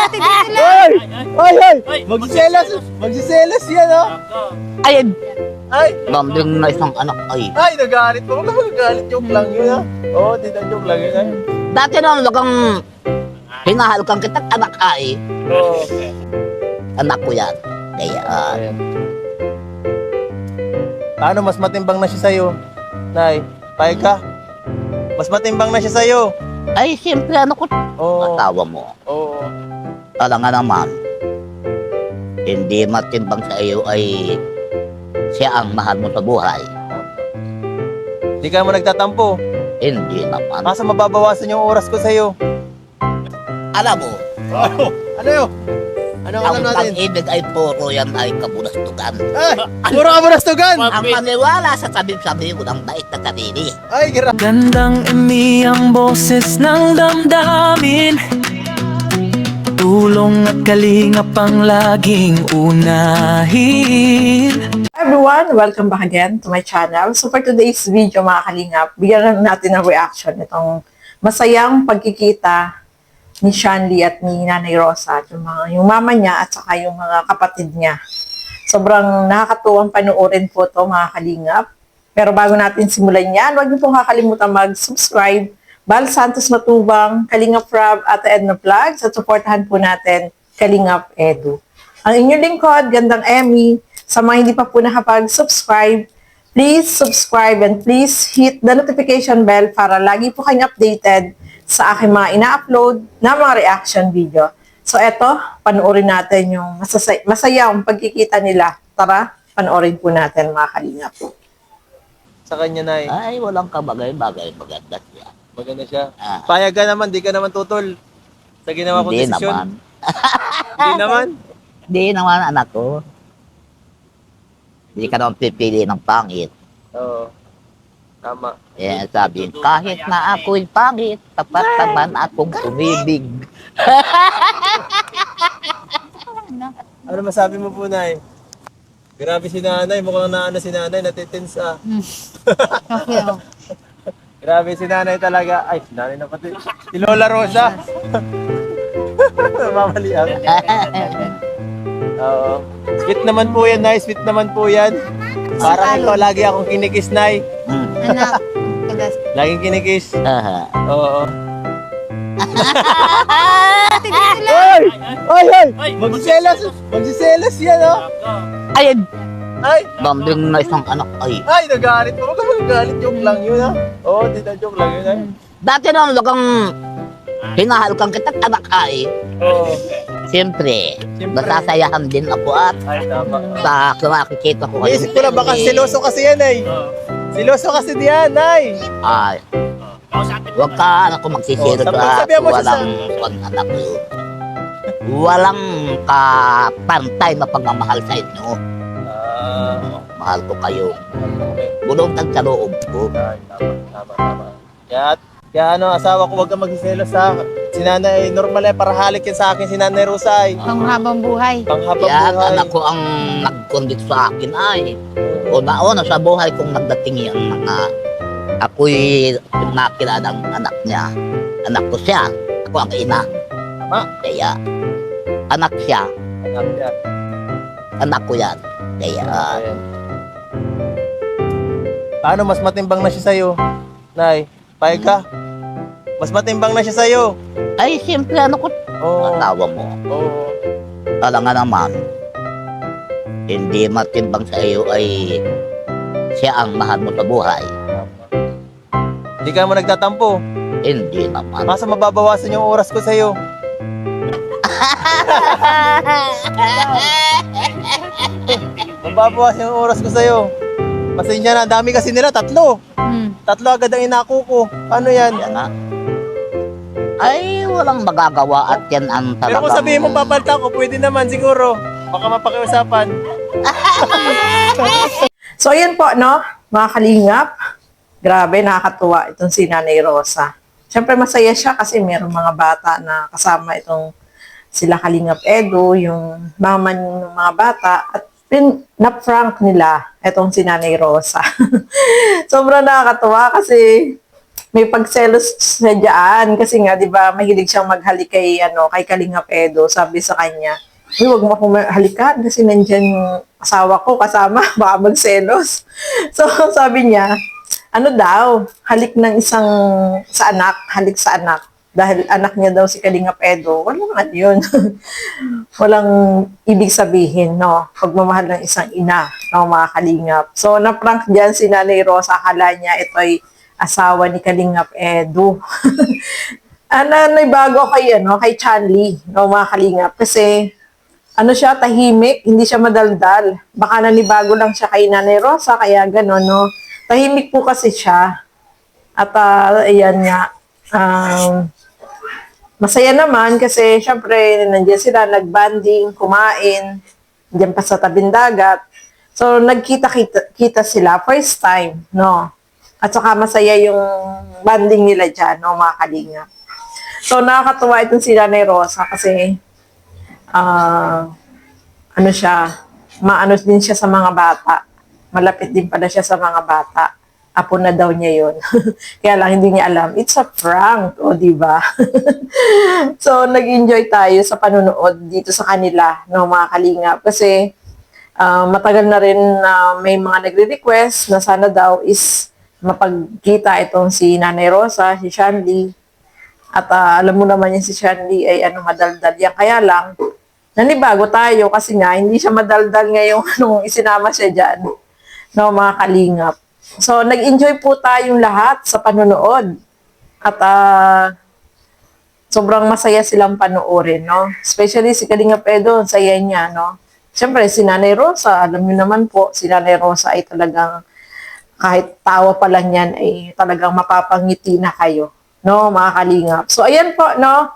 Ay! Ay! Ay! Magsiselos yan, oh! Ay, Ay! bambing na isang anak ay. Ay! Nagalit pa. Huwag ka magagalit. Joke lang yun, ah. Oo, tita, joke lang yun, ah. Dati noon, lagang hinahalkan kitang anak ay. Oo. Anak ko yan. Kaya, Ayan. Paano mas matimbang na siya sa'yo? Nay, payag ka? Mas matimbang na siya sa'yo. ay, siyempre, ano ko, Oo. asawa mo. Oo. Alam nga naman, hindi matimbang sa iyo ay siya ang mahal mo sa buhay. Di ka mo nagtatampo. Hindi naman. Kaso mababawasan yung oras ko sa'yo. Alam mo, Ano yun? Ano ang alam natin? pag-ibig ay puro yan ay kabulastugan. Ay! Puro ka murastugan! Ang maniwala sa sabi-sabi ko ng bait na sarili. Ay, gira. Gandang emi ang boses ng damdamin. Tulong at kalingap ang laging unahin. Hi everyone! Welcome back again to my channel. So for today's video mga kalingap, bigyan natin ng reaction itong masayang pagkikita ni Shanley at ni Nanay Rosa at yung mama niya at saka yung mga kapatid niya. Sobrang nakakatuwang panoorin po ito mga kalingap. Pero bago natin simulan yan, huwag niyo pong kakalimutan mag-subscribe. Bal Santos Matubang, Kalingap Rob at Edna Vlogs at supportahan po natin Kalingap Edu. Ang inyong lingkod, Gandang Emmy. Sa mga hindi pa po nakapag-subscribe, please subscribe and please hit the notification bell para lagi po kayong updated sa aking mga ina-upload na mga reaction video. So eto, panoorin natin yung masayang pagkikita nila. Tara, panoorin po natin mga kalingap. Sa kanya, Nay. Ay, walang kabagay-bagay. Maganda siya. Maganda siya. Ah. Payag ka naman, di ka naman tutol. Sa ginawa kong Hindi desisyon. naman. Hindi naman. Hindi naman, anak ko. Hindi ka naman pipili ng pangit. Oo. Tama. Eh, sabi, kahit na ako'y pangit, tapat naman akong umibig. Ano masabi mo po, Nay? Grabe si nanay. Mukhang naano si nanay. Natitins, ah. Okay, oh. Grabe si nanay talaga. Ay, si nanay na pati. Si Lola Rosa. Mamali ako. Oo. Sweet naman po yan, Nay. Sweet naman po yan. Parang ikaw lagi akong kinikis, Nay. Hmm. Anak, kadas. Laging kinikis. Aha. Oo. Tigil sila. Ay! Ay! Ay! Magsiselos yan, oh! Ay, Ay! bambing na isang anak ay. Ay! Nagalit pa. Huwag ka magagalit. Joke lang yun, ah. Oo, tita, joke lang yun, ah. Dati noon, lagang hinahalkan kitang anak ay. Oo. Siyempre, Siyempre. nasasayahan din ako at Ay, tama. sa nakikita ko kayo. Iisip ko lang, baka siloso kasi yan, ay. Siloso kasi diyan, ay. Ay, huwag ka ako magsisiro Oh, sa sabihan mo siya walang anak ko. Walang kapantay na pagmamahal sa inyo. Ah, Mahal ko kayo. okay. Bulungan sa loob ko. Ay, tama. Kaya ano, asawa ko, huwag ka magsiselos, ha. Si nanay, normal ay para halik yan sa akin si nanay Rosa, ay. Panghabang buhay. Panghabang Kaya buhay. anak ko ang nag-convict sa akin ay. Una sa buhay kong nagdating yan mga ako'y nakilala ng anak niya. Anak ko siya. Ako ang ina. Tama. Kaya anak siya. Anak yan. Anak ko yan. Kaya Ayan. Paano mas matimbang na siya sa'yo? Nay, payag ka? Mas matimbang na siya sa'yo. ay siyempre ano ko Oo. asawa mo. Oo. Alam nga naman, hindi matimbang sa iyo ay siya ang mahal mo sa buhay. Hindi ka mo nagtatampo. Hindi naman. Kaso mababawasan yung oras ko sa'yo. Mababawasan yung oras ko sa'yo. Pasensya na, dami kasi nila, tatlo. Tatlo agad ang inako ko. Paano yan? Yan na. Ay, walang magagawa at yan ang Pero talagang... kung sabihin mo papalta ko, pwede naman siguro. Baka mapakiusapan. So yun po, no? Mga kalingap. Grabe, nakakatuwa itong si Nanay Rosa. Siyempre masaya siya kasi mayroong mga bata na kasama itong sila Kalingap Edu, yung mama ng mga bata, at na-prank nila itong si Nanay Rosa. Sobrang nakakatuwa kasi may pagselos siya dyan. Kasi nga, di ba, mahilig siyang maghalik kay, kay Kalingap Edo. Sabi sa kanya, uy, wag mo akong halikan kasi nandyan yung asawa ko kasama, baka magselos. So, sabi niya, ano daw, halik ng isang sa anak, halik sa anak. Dahil anak niya daw si Kalingap Edo, walang ano yun. Walang ibig sabihin, no? Pagmamahal ng isang ina, no, mga Kalingap. So, na-prank dyan si Nanay Rosa, akala niya ito ay asawa ni Kalingap Edo. Bago kay, kay Chanli, no, mga Kalingap. Kasi, siya, tahimik, hindi siya madaldal. Baka nanibago lang siya kay Nanay Rosa, kaya gano'n, no? Tahimik po kasi siya. At, ayan nga, masaya naman kasi, syempre, nandiyan sila, nagbanding, kumain, nandiyan pa sa tabing dagat. So, nagkita sila, first time, no? At saka masaya yung banding nila dyan, no, mga Kalingap. So, nakakatuwa itong si Nanay Rosa kasi, maano din siya sa mga bata. Malapit din pala siya sa mga bata. Apo na daw niya yun. Kaya lang hindi niya alam. It's a prank, o diba? So, nag-enjoy tayo sa panunood dito sa kanila, no, mga Kalingap. Kasi, matagal na rin may mga nagre-request na sana daw is mapagkita itong si Nanay Rosa, si Shanli. At alam mo naman yan si Shanli ay madaldal yan. Kaya lang, nanibago tayo kasi nga hindi siya madaldal ngayong isinama siya dyan. No, mga Kalingap. So, nag-enjoy po tayong lahat sa panonood. At sobrang masaya silang panoorin, no? Especially si Kalingap Edo, saya niya, no? Siyempre, si Nanay Rosa, alam niyo naman po, si Nanay Rosa ay talagang kahit tawa pa lang yan ay talagang mapapangiti na kayo, no, mga Kalingap. So, ayan po, no?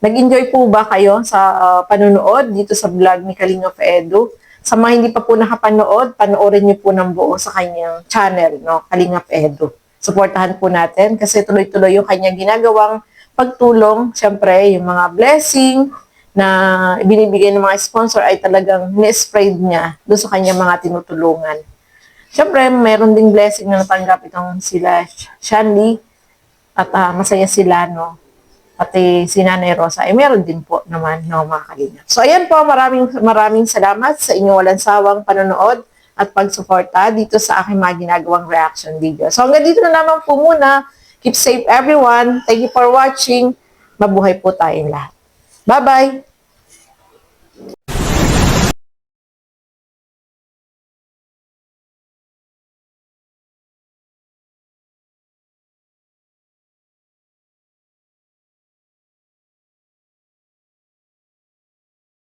Nag-enjoy po ba kayo sa panunood dito sa vlog ni Kalingap Edo? Sa mga hindi pa po nakapanood, panoorin niyo po ng buo sa kanyang channel, no, Kalingap Edo. Suportahan po natin kasi tuloy-tuloy yung kanyang ginagawang pagtulong. Siyempre, yung mga blessing na binibigay ng mga sponsor ay talagang ni-spread niya doon sa kanyang mga tinutulungan. Siyempre, meron ding blessing na natanggap itong sila Shanli at masaya sila, no. Pati si Nanay Rosa, ay meron din po naman, no, mga Kalingap. So, ayan po, maraming salamat sa inyong walang sawang panonood at pagsuporta dito sa aking mga ginagawang reaction video. So, hanggang dito na naman po muna. Keep safe everyone. Thank you for watching. Mabuhay po tayong lahat. Bye-bye!